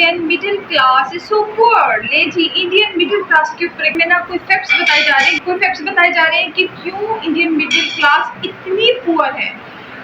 Indian middle class is so poor. ले जी Indian middle class के ऊपर में ना कोई फैक्ट्स बताए जा रहे हैं कि क्यों इंडियन मिडिल क्लास इतनी पुअर है।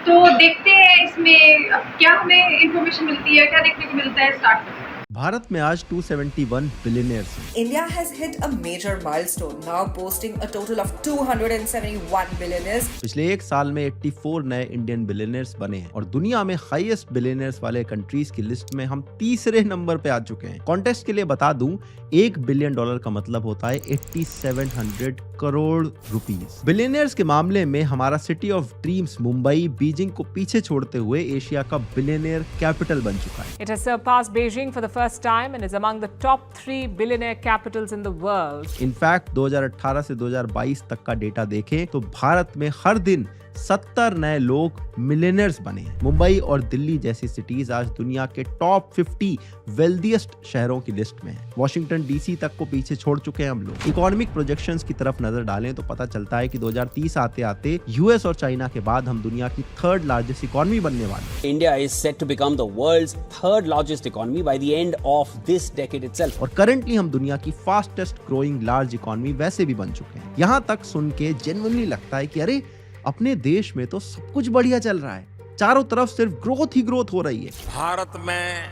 तो देखते हैं इसमें अब क्या हमें इंफॉर्मेशन मिलती है, क्या देखने को मिलता है। स्टार्ट भारत में आज 271 बिलियनियर्स हैं। India has hit a major milestone, now boasting a total of 271 billionaires. पिछले एक साल में 84 नए इंडियन बिलियनियर्स बने हैं और दुनिया में हाईएस्ट बिलियनियर्स वाले कंट्रीज की लिस्ट में हम तीसरे नंबर पे आ चुके हैं। कॉन्टेक्स्ट के लिए बता दूं, $1 बिलियन का मतलब होता है 8700 करोड़ रुपीस। बिलियनियर्स के मामले में हमारा city of dreams Mumbai Beijing को पीछे छोड़ते हुए एशिया का बिलियनियर कैपिटल बन चुका है। It has surpassed Beijing for the first time and is among the top 3 billionaire capitals in the world. In fact 2018 से 2022 तक का डेटा देखें तो भारत में हर दिन 70 नए लोग मिलियनर्स बने हैं। मुंबई और दिल्ली जैसी सिटीज आज दुनिया के टॉप 50 वेल्दीएस्ट शहरों की लिस्ट में है। वॉशिंगटन डीसी तक को पीछे छोड़ चुके हैं हम लोग। इकोनॉमिक प्रोजेक्शंस की तरफ नजर डालें तो पता चलता है कि 2030 आते आते यूएस और चाइना के बाद हम दुनिया की 3rd लार्जेस्ट इकोनॉमी बनने वाले हैं। India is set to become the world's 3rd largest economy by the end of this decade itself. और करंटली हम दुनिया की फास्टेस्ट ग्रोइंग लार्ज इकोनॉमी वैसे भी बन चुके हैं। यहाँ तक सुन के जेन्युइनली लगता है कि अरे अपने देश में तो सब कुछ बढ़िया चल रहा है, चारों तरफ सिर्फ ग्रोथ ही ग्रोथ हो रही है। भारत में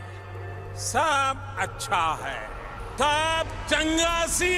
सब अच्छा है, सब चंगासी।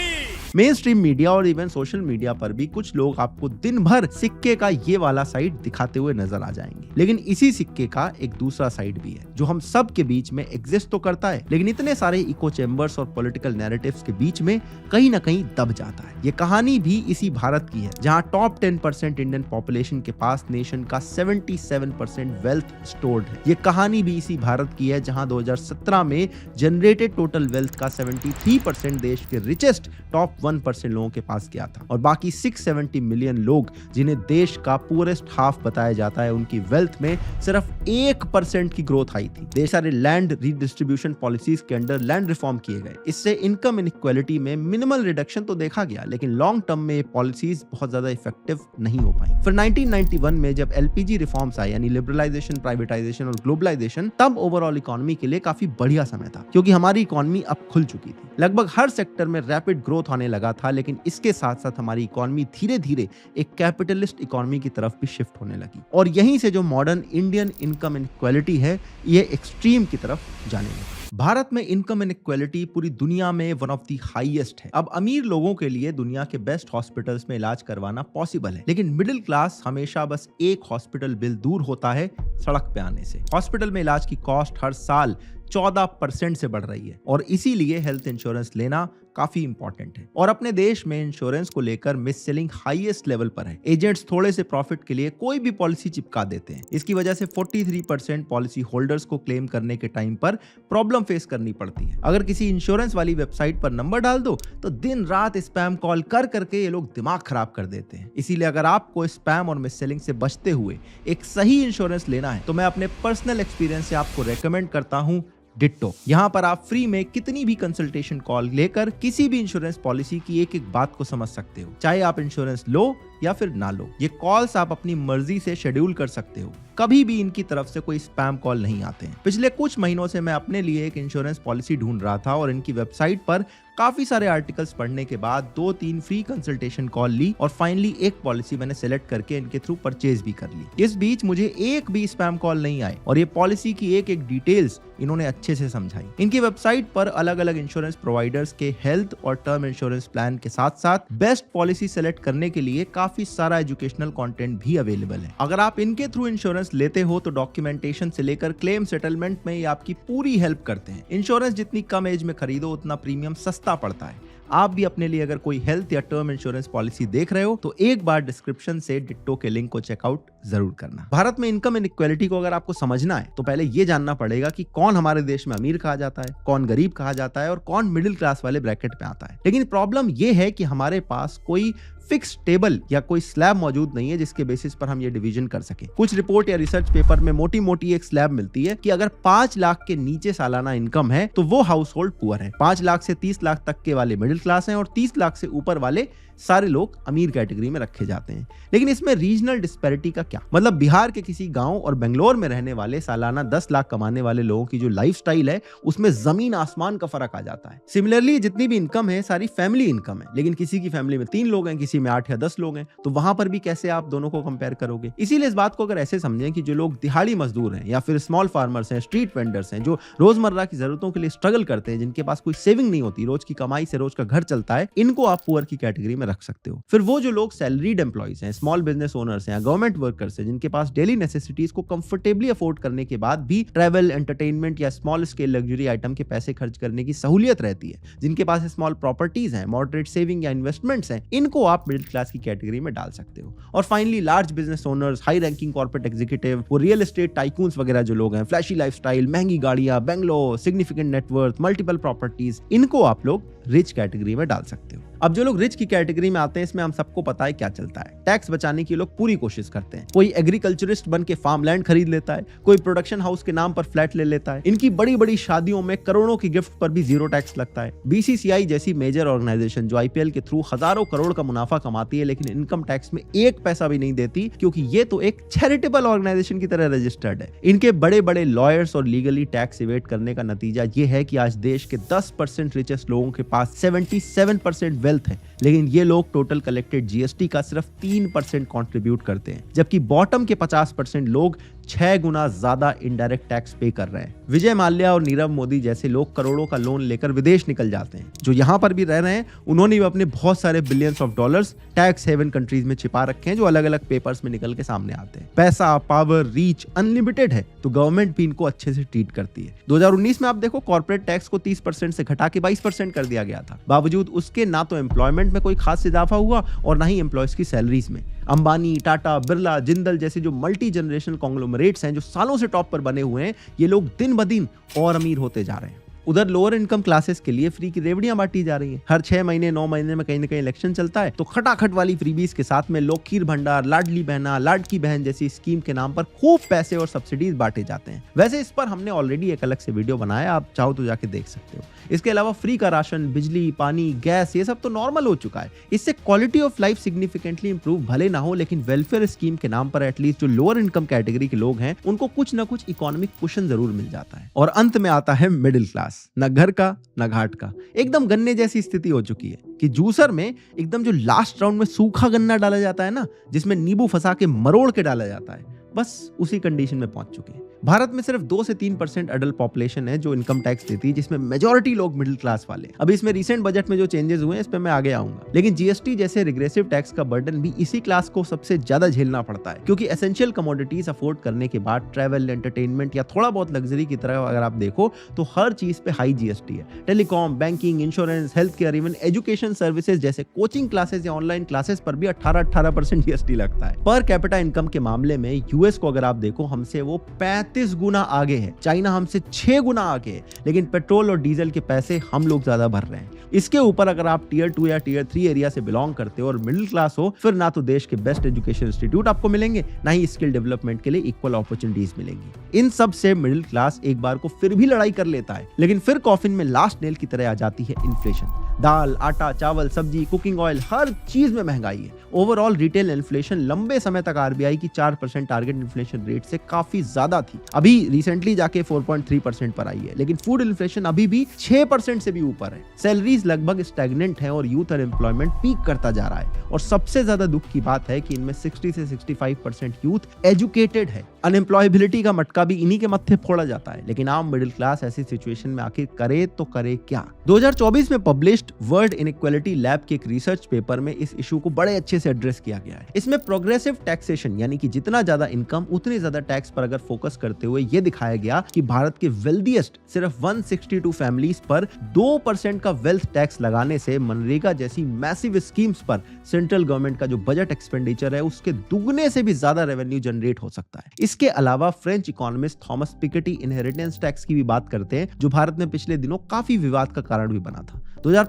मेन स्ट्रीम मीडिया और इवन सोशल मीडिया पर भी कुछ लोग आपको दिन भर सिक्के का ये वाला साइड दिखाते हुए नजर आ जाएंगे, लेकिन इसी सिक्के का एक दूसरा साइड भी है जो हम सब के बीच में एग्जिस्ट तो करता है, लेकिन इतने सारे इको चैम्बर्स और पॉलिटिकल नैरेटिव्स के बीच में कहीं ना कहीं दब जाता है। ये कहानी भी इसी भारत की है, जहाँ टॉप 10% इंडियन पॉपुलेशन के पास नेशन का 77% वेल्थ स्टोर्ड है। ये कहानी भी इसी भारत की है, जहाँ 2017 में जनरेटेड टोटल वेल्थ का 73% देश के रिचेस्ट टॉप 1% लोगों के पास गया था, और बाकी 670 मिलियन लोग जिन्हें देश का पूरेस्ट हाफ बताया जाता है, उनकी वेल्थ में सिर्फ 1% की ग्रोथ आई थी। देश सारे लैंड रीडिस्ट्रीब्यूशन पॉलिसीज के अंडर लैंड रिफॉर्म किए गए। इससे इनकम इनइक्वालिटी में मिनिमल रिडक्शन तो देखा गया, लेकिन लॉन्ग टर्म में ये पॉलिसीज बहुत ज्यादा इफेक्टिव नहीं हो पाई। फिर 1991 में जब एलपीजी रिफॉर्म्स आए, यानी लिबरलाइजेशन, प्राइवेटाइजेशन और ग्लोबलाइजेशन, तब ओवरऑल इकोनॉमी के लिए काफी बढ़िया समय था, क्योंकि हमारी इकोनॉमी अब खुल चुकी थी। लगभग हर सेक्टर में रैपिड ग्रोथ आने लगा था, लेकिन इसके साथ साथ हमारी इकोनॉमी धीरे धीरे एक कैपिटलिस्ट इकोनॉमी की तरफ भी शिफ्ट होने लगी, और यहीं से जो मॉडर्न इंडियन इनकम इनइक्वालिटी है, ये एक्सट्रीम की तरफ जाने लगी। भारत में इनकम इनइक्वालिटी पूरी दुनिया में वन ऑफ द हाईएस्ट है। अब अमीर लोगों के लिए दुनिया के बेस्ट हॉस्पिटल्स में इलाज करवाना पॉसिबल है, लेकिन मिडिल क्लास हमेशा बस एक हॉस्पिटल बिल दूर होता है सड़क पे आने से। हॉस्पिटल में इलाज की कॉस्ट हर साल 14% से बढ़ रही है, और इसीलिए हेल्थ इंश्योरेंस लेना काफी इंपॉर्टेंट है। और अपने देश में इंश्योरेंस को लेकर मिस सेलिंग हाईएस्ट लेवल पर है। एजेंट्स थोड़े से प्रॉफिट के लिए कोई भी पॉलिसी चिपका देते हैं। इसकी वजह से 43% पॉलिसी होल्डर्स को क्लेम करने के टाइम पर प्रॉब्लम फेस करनी पड़ती है। अगर किसी इंश्योरेंस वाली वेबसाइट पर नंबर डाल दो तो दिन रात स्पैम कॉल कर करके ये लोग दिमाग खराब कर देते हैं। इसीलिए अगर आपको स्पैम और मिस सेलिंग से बचते हुए एक सही इंश्योरेंस लेना है, तो मैं अपने पर्सनल एक्सपीरियंस से आपको रेकमेंड करता हूं डिट्टो। यहाँ पर आप फ्री में कितनी भी कंसल्टेशन कॉल लेकर किसी भी इंश्योरेंस पॉलिसी की एक एक बात को समझ सकते हो, चाहे आप इंश्योरेंस लो या फिर ना लो। ये कॉल्स आप अपनी मर्जी से शेड्यूल कर सकते हो, कभी भी इनकी तरफ से कोई स्पैम कॉल नहीं आते हैं। पिछले कुछ महीनों से मैं अपने लिए एक इंश्योरेंस पॉलिसी ढूंढ रहा था, और इनकी वेबसाइट पर काफी सारे आर्टिकल्स पढ़ने के बाद 2-3 फ्री कंसल्टेशन कॉल ली, और फाइनली एक पॉलिसी मैंने सेलेक्ट करके इनके थ्रू परचेज भी कर ली। इस बीच मुझे एक भी स्पैम कॉल नहीं आए, और ये पॉलिसी की एक एक डिटेल्स इन्होंने अच्छे से समझाई। इनकी वेबसाइट पर अलग अलग इंश्योरेंस प्रोवाइडर्स के हेल्थ और टर्म इंश्योरेंस प्लान के साथ साथ बेस्ट पॉलिसी सेलेक्ट करने के लिए काफी सारा एजुकेशनल कंटेंट भी अवेलेबल है। अगर आप इनके थ्रू इंश्योरेंस लेते हो तो डॉक्यूमेंटेशन से लेकर क्लेम सेटलमेंट में ये आपकी पूरी हेल्प करते हैं। इंश्योरेंस जितनी कम एज में खरीदो उतना प्रीमियम सस्ता पड़ता है। आप भी अपने लिए अगर कोई हेल्थ या टर्म इंश्योरेंस पॉलिसी देख रहे हो तो एक बार डिस्क्रिप्शन से डिट्टो के लिंक को चेकआउट जरूर करना। भारत में इनकम इनइक्वालिटी को अगर आपको समझना है तो पहले ये जानना पड़ेगा कि कौन हमारे देश में अमीर कहा जाता है, कौन गरीब कहा जाता है, और कौन मिडिल क्लास वाले ब्रैकेट पे आता है। लेकिन प्रॉब्लम ये है कि हमारे पास कोई फिक्स टेबल या कोई स्लैब मौजूद नहीं है जिसके बेसिस पर हम ये डिवीजन कर सके। कुछ रिपोर्ट या रिसर्च पेपर में मोटी मोटी एक स्लैब मिलती है कि अगर 5 लाख के नीचे सालाना इनकम है तो वो हाउस होल्ड पुअर है, 5 लाख से 30 लाख तक के वाले मिडिल क्लास हैं, और 30 लाख से ऊपर वाले सारे लोग अमीर कैटेगरी में रखे जाते हैं। लेकिन इसमें रीजनल डिस्पैरिटी का क्या मतलब, बिहार के किसी गांव और बेंगलोर में रहने वाले सालाना 10 लाख कमाने वाले लोगों की जो लाइफस्टाइल है उसमें जमीन आसमान का फर्क आ जाता है। सिमिलरली जितनी भी इनकम है सारी फैमिली इनकम है, लेकिन किसी की फैमिली में 3 लोग हैं, किसी में 8 या 10 लोग हैं, तो वहां पर भी कैसे आप दोनों को कंपेयर करोगे। इसीलिए इस बात को अगर ऐसे समझें कि जो लोग दिहाड़ी मजदूर हैं या फिर स्मॉल फार्मर्स हैं, स्ट्रीट वेंडर्स हैं, जो रोजमर्रा की जरूरतों के लिए स्ट्रगल करते हैं, जिनके पास कोई सेविंग नहीं होती, रोज की कमाई से रोज का घर चलता है, इनको आप पुअर की कैटेगरी में रख सकते हो। फिर वो जो लोग सैलरीड एम्प्लॉइज हैं, स्मॉल बिजनेस ओनर्स हैं, गवर्नमेंट वर्कर्स हैं, जिनके पास डेली नेसेसिटीज को कंफर्टेबली अफोर्ड करने के बाद भी ट्रैवल, एंटरटेनमेंट या स्मॉल स्केल लग्जरी आइटम के पैसे खर्च करने की सहूलियत रहती है, जिनके पास स्मॉल प्रॉपर्टीज हैं, मॉडरेट सेविंग या इन्वेस्टमेंट्स हैं, इनको आप मिडिल क्लास की कैटेगरी में डाल सकते हो। और finally large business owners, high ranking corporate executive, वो रियल एस्टेट टाइकून्स वगैरह जो लोग हैं, फ्लैशी लाइफस्टाइल, महंगी गाड़ियां, Bangalore, significant net worth, multiple properties, इनको आप लोग रिच कैटेगरी में डाल सकते हो। अब जो लोग रिच की कैटेगरी में आते हैं, इसमें हम सबको पता है क्या चलता है। टैक्स बचाने की लोग पूरी कोशिश करते हैं। कोई एग्रीकल्चरिस्ट बन के फार्म लैंड खरीद लेता है, कोई प्रोडक्शन हाउस के नाम पर फ्लैट ले लेता है। इनकी बड़ी बड़ी शादियों में करोड़ों की गिफ्ट पर भी जीरो टैक्स लगता है। बीसीसीआई जैसी मेजर ऑर्गेनाइजेशन जो आईपीएल के थ्रू हजारों करोड़ का मुनाफा कमाती है, लेकिन इनकम टैक्स में 1 पैसा भी नहीं देती, क्योंकि ये तो एक चैरिटेबल ऑर्गेनाइजेशन की तरह रजिस्टर्ड है। इनके बड़े बड़े लॉयर्स और लीगली टैक्स इवेट करने का नतीजा ये है कि आज देश के 10% रिचेस्ट लोगों के पास 77% वेल्थ है, लेकिन ये लोग टोटल कलेक्टेड जीएसटी का सिर्फ 3% कंट्रीब्यूट करते हैं, जबकि बॉटम के 50% लोग 6 गुना ज्यादा इनडायरेक्ट टैक्स पे कर रहे हैं। विजय माल्या और नीरव मोदी जैसे लोग करोड़ों का लोन लेकर विदेश निकल जाते हैं। जो यहां पर भी रह रहे हैं, उन्होंने भी अपने बहुत सारे billions of dollars tax haven countries में छिपा रखे हैं, जो अलग अलग पेपर्स में निकल के सामने आते हैं। पैसा, पावर, रीच अनलिमिटेड है, तो गवर्नमेंट भी इनको अच्छे से ट्रीट करती है। 2019 में आप देखो, कॉर्पोरेट टैक्स को 30% से घटा के 22% कर दिया गया था। बावजूद उसके ना तो एम्प्लॉयमेंट में कोई खास इजाफा हुआ और ना ही एम्प्लॉयज की सैलरीज में। अंबानी, टाटा, बिरला, जिंदल जैसे जो मल्टी जनरेशनल कॉन्ग्लोमरेट्स हैं, जो सालों से टॉप पर बने हुए हैं, ये लोग दिन ब दिन और अमीर होते जा रहे हैं। उधर लोअर इनकम क्लासेस के लिए फ्री की रेवड़ियां बांटी जा रही हैं। हर 6 महीने 9 महीने में कहीं ना कहीं इलेक्शन चलता है, तो खटाखट वाली फ्रीबीज के साथ में लोग खीर भंडार, लाडली बहना, लाडकी बहन जैसी स्कीम के नाम पर खूब पैसे और सब्सिडीज बांटे जाते हैं। वैसे इस पर हमने ऑलरेडी एक अलग से वीडियो बनाया, आप चाहो तो जाके देख सकते हो। इसके अलावा फ्री का राशन, बिजली, पानी, गैस, ये सब तो नॉर्मल हो चुका है। इससे quality of life significantly improve भले ना हो, लेकिन वेलफेयर स्कीम के नाम पर एटलीस्ट जो लोअर इनकम कैटेगरी के लोग हैं, उनको कुछ ना कुछ इकोनॉमिक कुशन जरूर मिल जाता है। और अंत में आता है मिडिल क्लास, न घर का न घाट का। एकदम गन्ने जैसी स्थिति हो चुकी है कि जूसर में एकदम जो लास्ट राउंड में सूखा गन्ना डाला जाता है ना, जिसमें नींबू फंसा के मरोड़ के डाला जाता है, बस उसी कंडीशन में पहुंच चुके हैं। भारत में सिर्फ 2 से 3% अडल्ट पॉपुलेशन है जो इनकम टैक्स देती है, जिसमें मेजॉरिटी लोग मिडिल क्लास वाले। अभी इसमें रिसेंट बजट में जो चेंजेस हुए हैं, इस पे मैं आगे आऊंगा। लेकिन जीएसटी जैसे रिग्रेसिव टैक्स का बर्डन भी इसी क्लास को सबसे ज्यादा झेलना पड़ता है, क्योंकि एसेंशियल कमोडिटीज अफोर्ड करने के बाद ट्रैवल, एंटरटेनमेंट या थोड़ा बहुत लग्जरी की तरह अगर आप देखो तो हर चीज पे हाई जीएसटी है। Telecom, banking, insurance, health care, even education services जैसे कोचिंग क्लासेस या ऑनलाइन क्लासेस पर भी 18% जीएसटी लगता है। पर कैपिटा इनकम के मामले में यूएस को अगर आप देखो, हमसे वो 35 गुना आगे है। चाइना हमसे 6 गुना आगे है, लेकिन पेट्रोल और डीजल के पैसे हम लोग ज्यादा भर रहे हैं। इसके ऊपर अगर आप टियर 2 या टियर 3 एरिया से बिलोंग करते हो और मिडिल क्लास हो, फिर ना तो देश के बेस्ट एजुकेशन इंस्टीट्यूट आपको मिलेंगे, ना ही स्किल डेवलपमेंट के लिए इक्वल अपॉर्चुनिटीज मिलेंगी। इन सब से मिडिल क्लास एक बार को फिर भी लड़ाई कर लेता है, लेकिन फिर कॉफिन में लास्ट नेल की तरह आ जाती है इन्फ्लेशन। दाल, आटा, चावल, सब्जी, कुकिंग ऑयल, हर चीज में महंगाई है। ओवरऑल रिटेल इन्फ्लेशन लंबे समय तक आरबीआई की 4% टारगेट इन्फ्लेशन रेट से काफी ज्यादा थी। अभी रिसेंटली जाके 4.3% पर आई है, लेकिन फूड इन्फ्लेशन अभी भी 6% से भी ऊपर है। सैलरीज लगभग स्टैग्नेंट है और यूथ अनएम्प्लॉयमेंट पीक करता जा रहा है। और सबसे ज्यादा दुख की बात है कि इनमें 60 से 65% यूथ एजुकेटेड है। अनएम्प्लॉयबिलिटी का मटका भी इन्हीं के मत्थे फोड़ा जाता है, लेकिन आम मिडिल क्लास ऐसी सिचुएशन में आखिर करे तो करे क्या। 2024 में पब्लिश्ड वर्ल्ड इनइक्वालिटी लैब के एक रिसर्च पेपर में इस इशू को बड़े अच्छे से एड्रेस किया गया है। इसमें प्रोग्रेसिव टैक्सेशन यानी कि जितना ज्यादा इनकम उतने ज्यादा टैक्स पर अगर फोकस करते हुए यह दिखाया गया कि भारत के वेल्दीएस्ट सिर्फ 162 फैमिलीज पर 2% का वेल्थ टैक्स लगाने से मनरेगा जैसी मैसिव स्कीम्स पर सेंट्रल गवर्नमेंट का जो बजट एक्सपेंडिचर है उसके दुगने से भी ज्यादा रेवेन्यू जनरेट हो सकता है। इसके अलावा French economist Thomas Piketty inheritance tax की भी बात करते हैं, जो भारत में पिछले दिनों काफी विवाद का कारण भी बना था।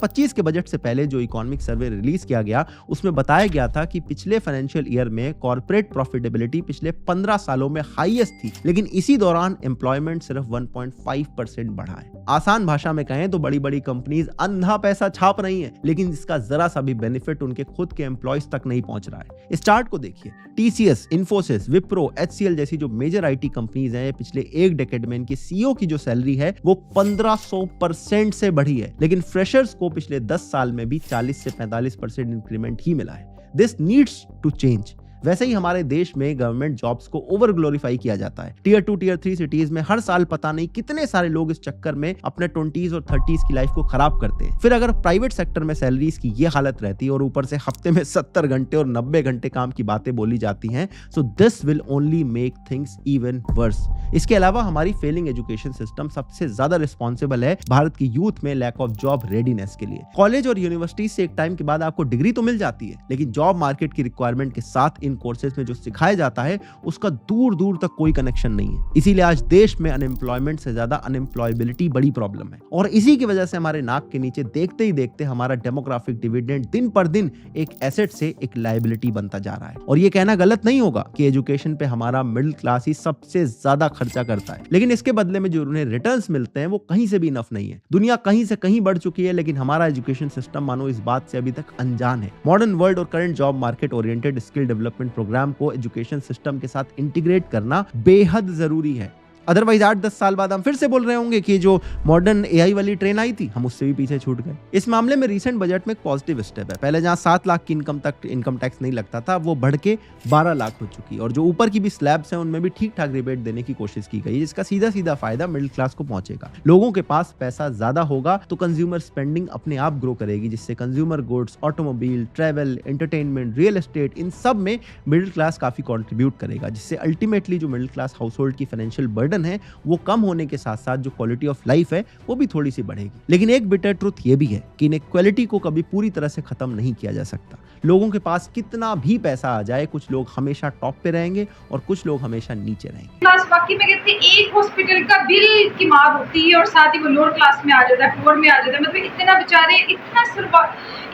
2025 के बजट से पहले जो इकोनॉमिक सर्वे रिलीज किया गया उसमें बताया गया था कि पिछले फाइनेंशियल ईयर में कॉर्पोरेट प्रॉफिटेबिलिटी पिछले 15 सालों में हाईएस्ट थी, लेकिन इसी दौरान एम्प्लॉयमेंट सिर्फ 1.5% बढ़ा है। आसान भाषा में कहें तो बड़ी बड़ी कंपनीज अंधा पैसा छाप रही हैं, लेकिन इसका जरा सा भी बेनिफिट उनके खुद के एम्प्लॉयज तक नहीं पहुंच रहा है। इस चार्ट को देखिए, टीसीएस, इन्फोसिस, विप्रो, एचसीएल जैसी जो मेजर आईटी कंपनीज हैं, पिछले एक डेकेड में इनकी सीईओ की जो सैलरी है वो 1500% से बढ़ी है, लेकिन फ्रेशर्स को पिछले 10 साल में भी 40 से 45% इंक्रीमेंट ही मिला है। This needs to change. वैसे ही हमारे देश में गवर्नमेंट जॉब्स को ओवर ग्लोरीफाई किया जाता है। टियर 2, टियर 3 सिटीज में हर साल पता नहीं कितने सारे लोग इस चक्कर में अपने 20s और 30s की लाइफ को खराब करते हैं। फिर अगर प्राइवेट सेक्टर में सैलरीज की ये हालत रहती है और ऊपर से हफ्ते में 70 घंटे और 90 घंटे काम की बातें बोली जाती हैं, so this will only make things even worse. इसके अलावा हमारी फेलिंग एजुकेशन सिस्टम सबसे ज्यादा रिस्पॉन्सिबल है भारत की यूथ में लैक ऑफ जॉब रेडीनेस के लिए। कॉलेज और यूनिवर्सिटी से एक टाइम के बाद आपको डिग्री तो मिल जाती है, लेकिन जॉब मार्केट की रिक्वायरमेंट के साथ कोर्सेज में जो सिखाया जाता है उसका दूर दूर तक कोई कनेक्शन नहीं है। इसीलिए आज देश में अनएम्प्लॉयमेंट से ज्यादा अनएम्प्लॉयबिलिटी बड़ी प्रॉब्लम है, और इसी की वजह से हमारे नाक के नीचे देखते ही देखते हमारा डेमोग्राफिक डिविडेंड दिन पर दिन एक एसेट से एक लायबिलिटी बनता जा रहा है। और ये कहना गलत नहीं होगा कि एजुकेशन पे हमारा मिडिल क्लास ही सबसे ज्यादा खर्चा करता है, लेकिन इसके बदले में जो उन्हें रिटर्न्स मिलते हैं वो कहीं से भी इनफ नहीं है। दुनिया कहीं से कहीं बढ़ चुकी है, लेकिन हमारा एजुकेशन सिस्टम मानो इस बात से अभी तक अनजान है। मॉडर्न वर्ल्ड और current job market oriented skill development programme को एजुकेशन सिस्टम के साथ इंटीग्रेट करना बेहद जरूरी है। अदरवाइज 8-10 साल बाद हम फिर से बोल रहे होंगे कि जो मॉडर्न एआई वाली ट्रेन आई थी हम उससे भी पीछे छूट गए। इस मामले में रीसेंट बजट में एक पॉजिटिव स्टेप है। पहले जहां 7 लाख की इनकम तक इनकम टैक्स नहीं लगता था, वो बढ़ के 12 लाख हो चुकी है, और जो ऊपर की भी स्लैब्स हैं उनमें भी ठीक ठाक रिबेट देने की कोशिश की गई है, जिसका सीधा सीधा फायदा मिडिल क्लास को पहुंचेगा। लोगों के पास पैसा ज्यादा होगा तो कंज्यूमर स्पेंडिंग अपने आप ग्रो करेगी, जिससे consumer goods, automobile, travel, entertainment, real estate, इन सब में मिडिल क्लास काफी कॉन्ट्रीब्यूट करेगा, जिससे अल्टीमेटली जो मिडिल क्लास हाउस होल्ड की फाइनेंशियल बर्डन है वो कम होने के साथ साथ जो क्वालिटी ऑफ लाइफ है वो भी थोड़ी सी बढ़ेगी। लेकिन एक बिटर ट्रुथ ये भी है कि इनइक्वालिटी को कभी पूरी तरह से खत्म नहीं किया जा सकता। लोगों के पास कितना भी पैसा आ जाए, कुछ लोग हमेशा टॉप पे रहेंगे और कुछ लोग हमेशा नीचे रहेंगे। क्लास वाकई में कहते हैं एक हॉस्पिटल का बिल की मार होती है और साथ ही वो लोअर क्लास में आ जाता है, पुअर में आ जाता है। मतलब इतना बेचारे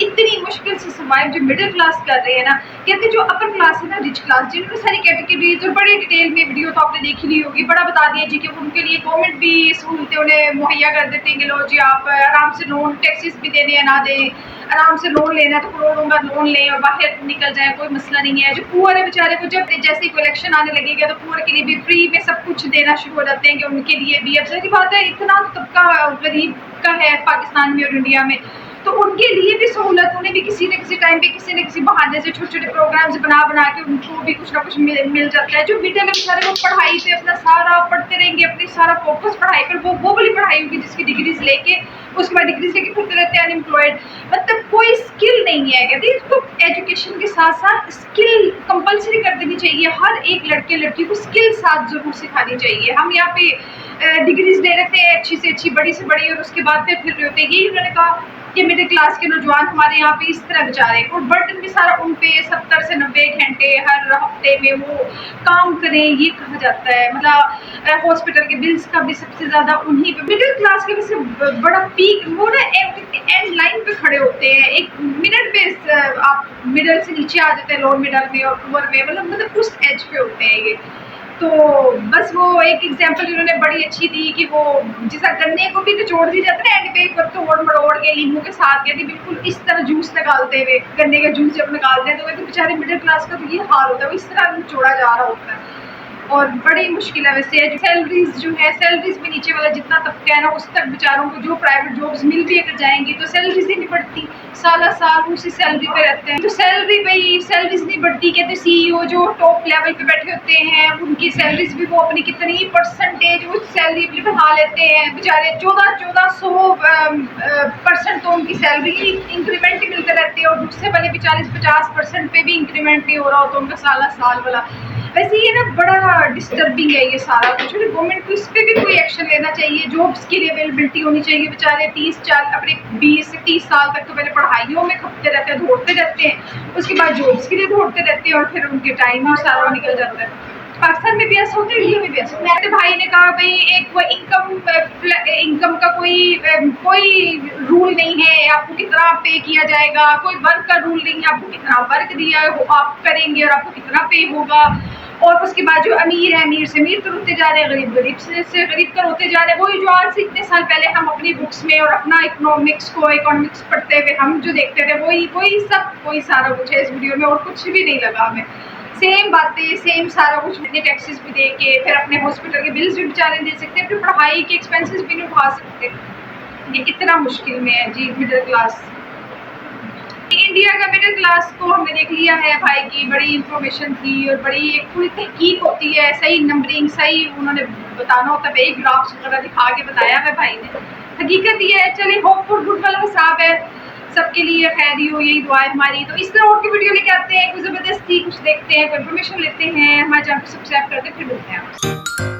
इतनी मुश्किल से सर्वाइव जो मिडिल क्लास कर रहे हैं ना, कहते जो अपर क्लास है ना, रिच क्लास, जिन्होंने सारी कैटेगरीज और बड़े डिटेल में वीडियो तो आपने देखी नहीं होगी, बड़ा बता दिया जी कि उनके लिए गवर्नमेंट भी सहूलतें उन्हें मुहैया कर देते हैं कि लो जी आप आराम से लोन, टैक्सेस भी देने या ना दें, आराम से लोन लेना है तो करोड़ों का लोन लें और बाहर निकल जाए, कोई मसला नहीं है। जो पुअर है बेचारे को जब जैसे ही इलेक्शन आने लगेगा तो पुअर के लिए भी फ्री में सब कुछ देना शुरू हो जाते हैं कि उनके लिए भी। अब सही बात है, इतना तबका गरीब का है पाकिस्तान में और इंडिया में, तो उनके लिए भी सहूलत, उन्हें भी किसी न किसी टाइम पे किसी न किसी बहाने से छोटे छोटे प्रोग्राम्स बना के उनको भी कुछ ना कुछ मिल जाता है। जो मिडिल बेचारे वो पढ़ाई पे अपना सारा पढ़ते रहेंगे, अपनी सारा फोकस पढ़ाई पर, वो वाली पढ़ाई होगी जिसकी डिग्रीज लेके उसके बाद डिग्रीज लेके फिरते रहते हैं अनएम्प्लॉयड। मतलब कोई स्किल नहीं है। कहते इसको एजुकेशन के साथ साथ स्किल कंपलसरी कर देनी चाहिए। हर एक लड़के लड़की को स्किल साथ जरूर सिखानी चाहिए। हम यहाँ पे डिग्रीज ले लेते हैं अच्छी से अच्छी, बड़ी से बड़ी, और उसके बाद फिर रहे होते हैं। यही उन्होंने कहा कि मिडिल क्लास के नौजवान हमारे यहाँ पे इस तरह बेचारे, और बर्डन भी सारा उन पे 70 से 90 घंटे हर हफ्ते में वो काम करें, ये कहा जाता है। मतलब हॉस्पिटल के बिल्स का भी सबसे ज्यादा उन्हीं पे। मिडिल क्लास के वैसे बड़ा पीक वो ना एंड लाइन पे खड़े होते हैं, एक मिनट पे आप मिडिल से नीचे आ जाते हैं, लोअर मिडिल में और पुअर में, मतलब उस एज पे होते हैं ये। तो बस वो एक एग्जांपल इन्होंने बड़ी अच्छी दी कि वो जैसा गन्ने को भी निचोड़ दी जाती है एंड पे एक तोड़ मड़ोड़ के लींबू के साथ, कहती बिल्कुल इस तरह जूस निकालते हुए, गन्ने का जूस जब निकालते हैं तो कहते बेचारे मिडिल क्लास का तो ये हाल होता है, वो इस तरह निचोड़ा जा रहा होता है। और बड़ी मुश्किल है वैसे सैलरीज जो है, सैलरीज में नीचे वाला जितना तबका है ना उस तक बेचारों को जो प्राइवेट जॉब्स मिल भी अगर जाएंगी तो सैलरीज ही नहीं बढ़ती, साल उसी सैलरी पे रहते हैं। तो सैलरी भाई सैलरीज नहीं बढ़ती, कहते सीईओ जो टॉप लेवल पे बैठे होते हैं उनकी सैलरीज भी वो अपनी कितनी परसेंटेज उस सैलरी पे बढ़ा लेते हैं बेचारे, 1400% तो उनकी सैलरी की इंक्रीमेंट ही मिलते रहती है, और दूसरे वाले भी 40-50% पे भी इंक्रीमेंट नहीं हो रहा होता उनका साल वाला। वैसे ये ना बड़ा डिस्टर्बिंग है ये सारा कुछ। गवर्नमेंट को इस पर भी कोई एक्शन लेना चाहिए। जॉब्स की अवेलेबिलिटी होनी चाहिए। बेचारे 30-40 अपने 20 से 30 साल तक तो पहले पढ़ाइयों में खपते रहते हैं, दौड़ते रहते हैं, उसके बाद जॉब्स के लिए दौड़ते रहते हैं और फिर उनके टाइम और सारा निकल जाता है। पाकिस्तान में भी ऐसा होता है, इंडिया में भी ऐसा होता है। मेरे भाई ने कहा भाई एक वो इनकम का कोई रूल नहीं है, आपको कितना पे किया जाएगा, कोई वर्क का रूल नहीं है, आपको कितना वर्क दिया है आप करेंगे और आपको कितना पे होगा। और उसके बाद जो अमीर है अमीर से अमीर तर होते जा रहे हैं, गरीब गरीब से गरीब तर होते जा रहे हैं। वही जो आज से इतने साल पहले हम अपनी बुक्स में और अपना इकोनॉमिक्स पढ़ते हुए हम जो देखते थे वही सारा कुछ है इस वीडियो में, और कुछ भी नहीं लगा हमें। सेम बातें, सेम सारा कुछ, अपने टैक्सेस भी दे के फिर अपने हॉस्पिटल के बिल्स भी बेचारे दे सकते हैं, अपनी पढ़ाई के एक्सपेंसेस भी नहीं उठा सकते। ये कितना मुश्किल में है जी मिडिल क्लास। इंडिया का मिडिल क्लास को हमने देख लिया है भाई की बड़ी इंफॉर्मेशन थी और बड़ी एक पूरी तहकीक होती है, सही नंबरिंग सही उन्होंने बताना होता है, एक ग्राफ्स वगैरह दिखा के बताया है भाई ने। हकीकत ये है, चले होप फॉर गुड वाला हिसाब है, सबके लिए खैर ही हो, यही दुआ है हमारी। तो इस तरह और की वीडियो लेके आते हैं, कुछ ज़बरदस्ती कुछ देखते हैं, कोई इन्फॉर्मेशन लेते हैं, हमारे चैनल को सब्सक्राइब करते फिर मिलते हैं।